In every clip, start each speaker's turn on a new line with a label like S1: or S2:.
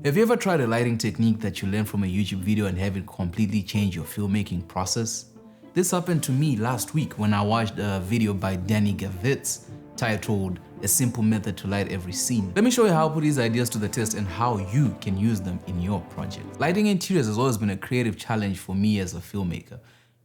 S1: Have you ever tried a lighting technique that you learned from a YouTube video and have it completely change your filmmaking process? This happened to me last week when I watched a video by Danny Gervitz titled "A Simple Method to Light Every Scene." Let me show you how I put these ideas to the test and how you can use them in your project. Lighting interiors has always been a creative challenge for me as a filmmaker.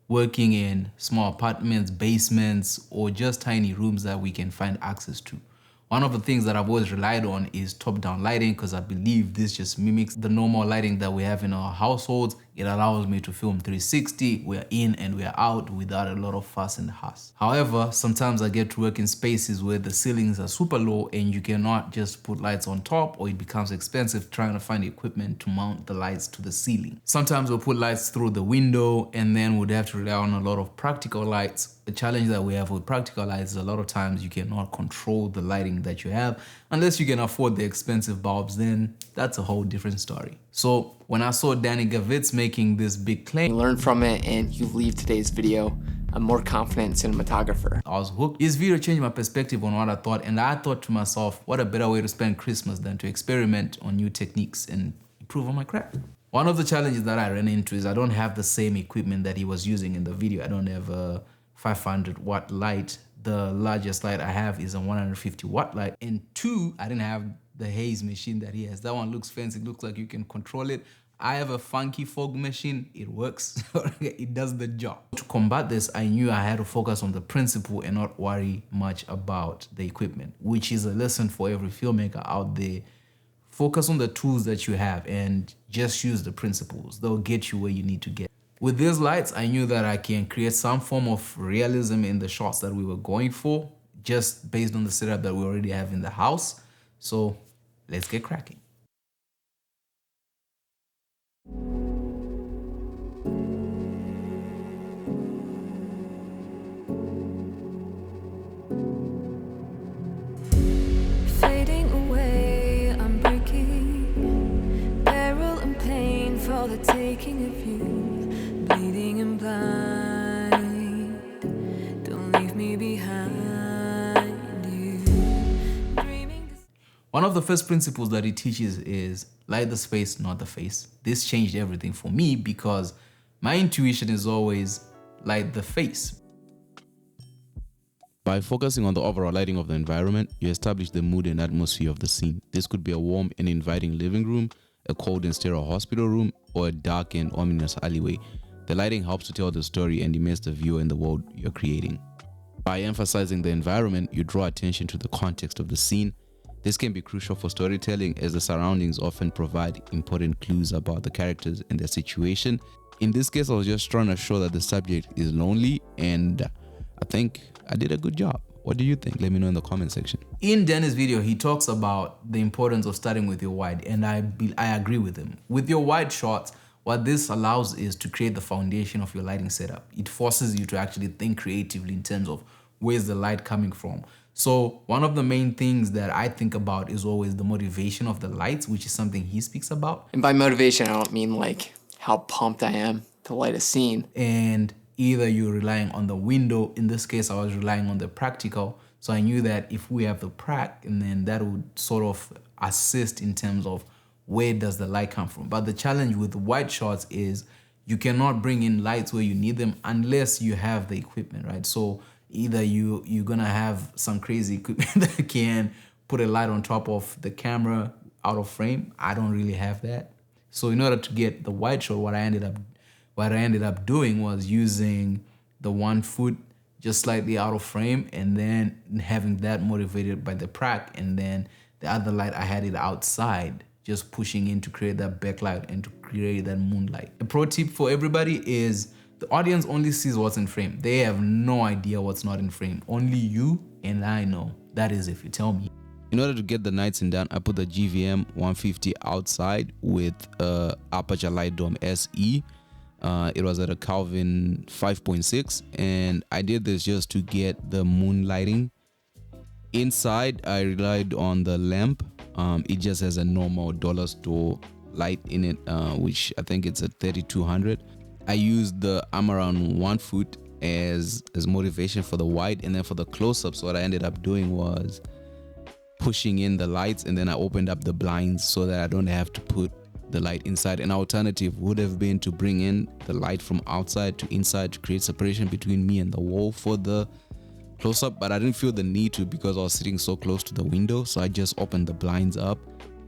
S1: Working in small apartments, basements, or just tiny rooms that we can find access to. One of the things that I've always relied on is top-down lighting because I believe this just mimics the normal lighting that we have in our households. It allows me to film 360, we're in and we're out without a lot of fuss and hassle. However, sometimes I get to work in spaces where the ceilings are super low and you cannot just put lights on top, or it becomes expensive trying to find equipment to mount the lights to the ceiling. Sometimes we'll put lights through the window and then we'd have to rely on a lot of practical lights. The challenge that we have with practical lights is a lot of times you cannot control the lighting that you have unless you can afford the expensive bulbs. Then that's a whole different story. So when I saw Danny Gervitz making this big claim,
S2: you learn from it and you leave today's video a more confident cinematographer.
S1: I was hooked. His video changed my perspective on what I thought, and I thought to myself, what a better way to spend Christmas than to experiment on new techniques and improve on my craft. One of the challenges that I ran into is I don't have the same equipment that he was using in the video. I don't have a 500 watt light. The largest light I have is a 150 watt light. And two, I didn't have the haze machine that he has. That one looks fancy, looks like you can control it. I have a funky fog machine. It works, it does the job. To combat this, I knew I had to focus on the principle and not worry much about the equipment, which is a lesson for every filmmaker out there. Focus on the tools that you have and just use the principles. They'll get you where you need to get. With these lights, I knew that I can create some form of realism in the shots that we were going for, just based on the setup that we already have in the house. So let's get cracking.
S3: Fading away, I'm breaking, peril and pain for the taking of you, bleeding and blind, don't leave me behind you.
S1: One of the first principles that he teaches is light the space, not the face. This changed everything for me because my intuition is always light the face.
S4: By focusing on the overall lighting of the environment, you establish the mood and atmosphere of the scene. This could be a warm and inviting living room, a cold and sterile hospital room, or a dark and ominous alleyway. The lighting helps to tell the story and immerse the viewer in the world you're creating. By emphasizing the environment, you draw attention to the context of the scene. This can be crucial for storytelling as the surroundings often provide important clues about the characters and their situation. In this case, I was just trying to show that the subject is lonely, and I think I did a good job. What do you think? Let me know in the comment section.
S1: In Danny's video, he talks about the importance of starting with your wide, and I agree with him. With your wide shots, what this allows is to create the foundation of your lighting setup. It forces you to actually think creatively in terms of where's the light coming from. So one of the main things that I think about is always the motivation of the lights, which is something he speaks about.
S2: And by motivation, I don't mean like how pumped I am to light a scene.
S1: And either you're relying on the window. In this case, I was relying on the practical. So I knew that if we have the prac, and then that would sort of assist in terms of where does the light come from. But the challenge with wide shots is you cannot bring in lights where you need them unless you have the equipment, right? So either you're gonna have some crazy equipment that can put a light on top of the camera out of frame. I don't really have that. So in order to get the wide shot, what I ended up doing was using the 1 foot just slightly out of frame, and then having that motivated by the prac, and then the other light I had it outside, just pushing in to create that backlight and to create that moonlight. A pro tip for everybody is the audience only sees what's in frame. They have no idea what's not in frame. Only you and I know. That is if you tell me.
S4: In order to get the night scene done, I put the GVM 150 outside with Aperture Light Dome SE. It was at a Kelvin 5.6, and I did this just to get the moonlighting. Inside, I relied on the lamp. It just has a normal dollar store light in it, which I think it's a 3200. I used the arm around 1 foot as motivation for the wide, and then for the close-ups, what I ended up doing was pushing in the lights, and then I opened up the blinds so that I don't have to put the light inside. An alternative would have been to bring in the light from outside to inside to create separation between me and the wall for the close-up, but I didn't feel the need to because I was sitting so close to the window. So I just opened the blinds up,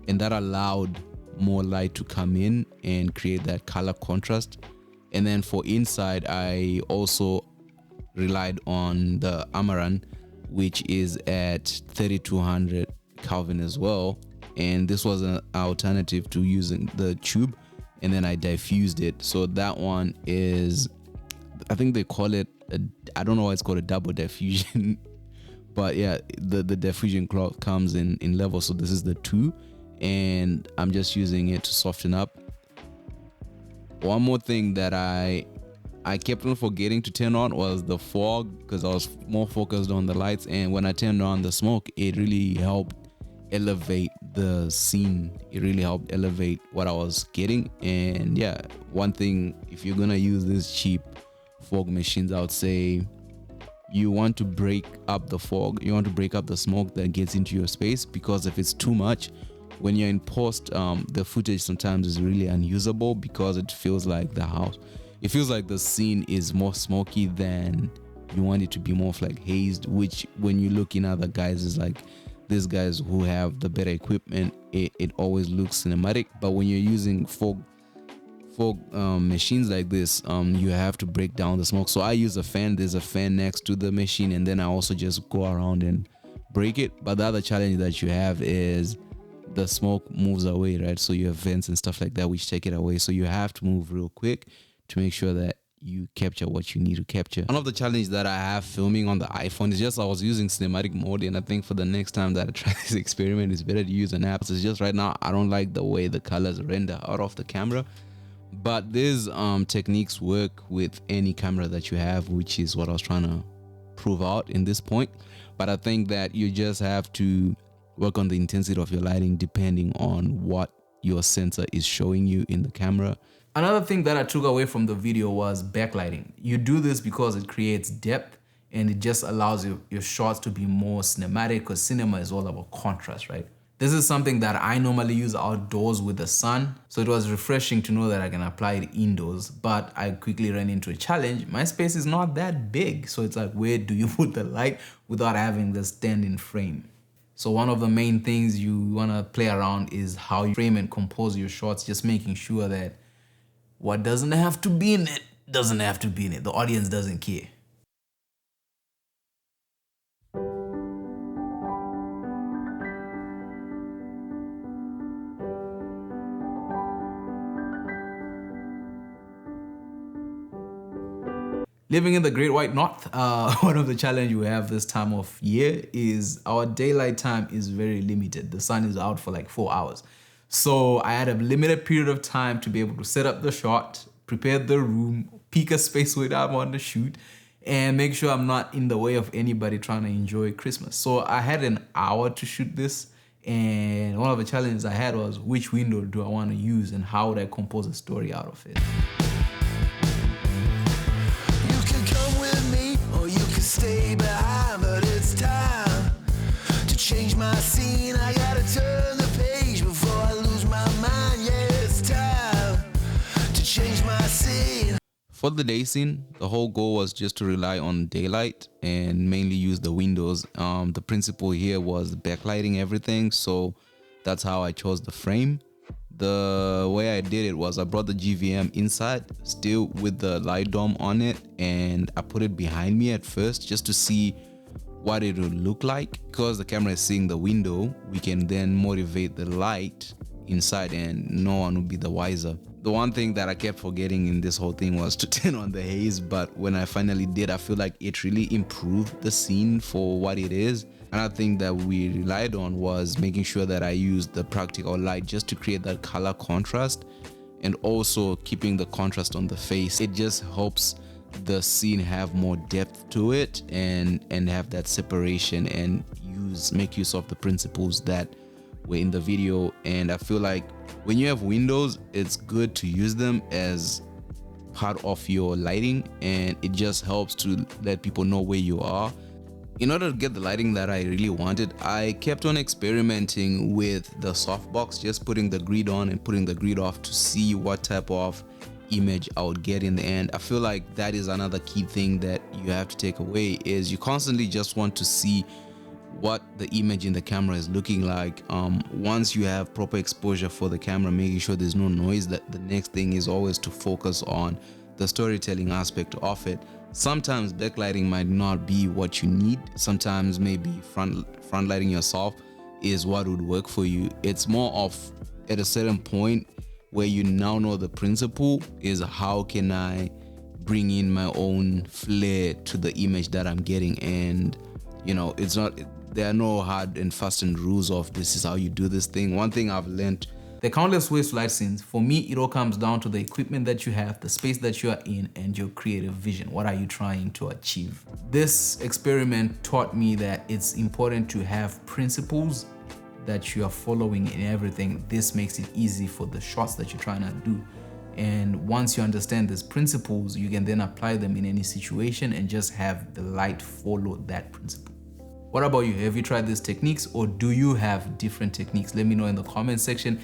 S4: and that allowed more light to come in and create that color contrast. And then for inside, I also relied on the Amaran, which is at 3200 Kelvin as well, and this was an alternative to using the tube, and then I diffused it. So that one is, I think they call it I don't know why it's called a double diffusion but yeah, the diffusion clock comes in levels. So this is the 2, and I'm just using it to soften up. One more thing that I kept on forgetting to turn on was the fog, because I was more focused on the lights, and when I turned on the smoke, it really helped elevate the scene. It really helped elevate what I was getting. And yeah, one thing, if you're gonna use these cheap fog machines, I would say you want to break up the fog, you want to break up the smoke that gets into your space, because if it's too much, when you're in post, the footage sometimes is really unusable because it feels like it feels like the scene is more smoky than you want it to be, more of like hazed, which when you look in other guys is like these guys who have the better equipment, it always looks cinematic. But when you're using fog machines like this, you have to break down the smoke. So I use a fan. There's a fan next to the machine, and then I also just go around and break it. But the other challenge that you have is the smoke moves away, right? So you have vents and stuff like that which take it away, so you have to move real quick to make sure that you capture what you need to capture. One of the challenges that I have filming on the iPhone is just I was using cinematic mode, and I think for the next time that I try this experiment, it's better to use an app. So it's just right now I don't like the way the colors render out of the camera, but these techniques work with any camera that you have, which is what I was trying to prove out in this point. But I think that you just have to work on the intensity of your lighting depending on what your sensor is showing you in the camera.
S1: Another thing that I took away from the video was backlighting. You do this because it creates depth, and it just allows your shots to be more cinematic, because cinema is all about contrast, right? This is something that I normally use outdoors with the sun, so it was refreshing to know that I can apply it indoors. But I quickly ran into a challenge. My space is not that big, so it's like, where do you put the light without having the stand-in frame? So one of the main things you want to play around is how you frame and compose your shots, just making sure that what doesn't have to be in it doesn't have to be in it. The audience doesn't care. Living in the Great White North, one of the challenges we have this time of year is our daylight time is very limited. The sun is out for like 4 hours. So I had a limited period of time to be able to set up the shot, prepare the room, pick a space where I'm on the shoot, and make sure I'm not in the way of anybody trying to enjoy Christmas. So I had an hour to shoot this, and one of the challenges I had was which window do I want to use and how would I compose a story out of it.
S5: Stay behind, but it's time to change my scene. I gotta turn the page before I lose my mind. Yeah, it's time to change my scene.
S4: For the day scene, the whole goal was just to rely on daylight and mainly use the windows. The principle here was backlighting everything, so that's how I chose the frame. The way I did it was I brought the GVM inside, still with the light dome on it, and I put it behind me at first just to see what it would look like. Because the camera is seeing the window, we can then motivate the light inside and no one would be the wiser. The one thing that I kept forgetting in this whole thing was to turn on the haze, but when I finally did, I feel like it really improved the scene for what it is. Another thing that we relied on was making sure that I used the practical light just to create that color contrast, and also keeping the contrast on the face. It just helps the scene have more depth to it and have that separation and make use of the principles that were in the video. And I feel like when you have windows, it's good to use them as part of your lighting, and it just helps to let people know where you are. In order to get the lighting that I really wanted, I kept on experimenting with the softbox, just putting the grid on and putting the grid off to see what type of image I would get in the end. I feel like that is another key thing that you have to take away, is you constantly just want to see what the image in the camera is looking like. Once you have proper exposure for the camera, making sure there's no noise, that the next thing is always to focus on the storytelling aspect of it. Sometimes backlighting might not be what you need. Sometimes maybe front lighting yourself is what would work for you. It's more of, at a certain point where you now know the principle, is how can I bring in my own flair to the image that I'm getting. And you know, it's not, there are no hard and fastened rules of this is how you do this thing. One thing I've learned,
S1: there are countless ways to light scenes. For me, it all comes down to the equipment that you have, the space that you are in, and your creative vision. What are you trying to achieve? This experiment taught me that it's important to have principles that you are following in everything. This makes it easy for the shots that you're trying to do. And once you understand these principles, you can then apply them in any situation and just have the light follow that principle. What about you? Have you tried these techniques, or do you have different techniques? Let me know in the comment section.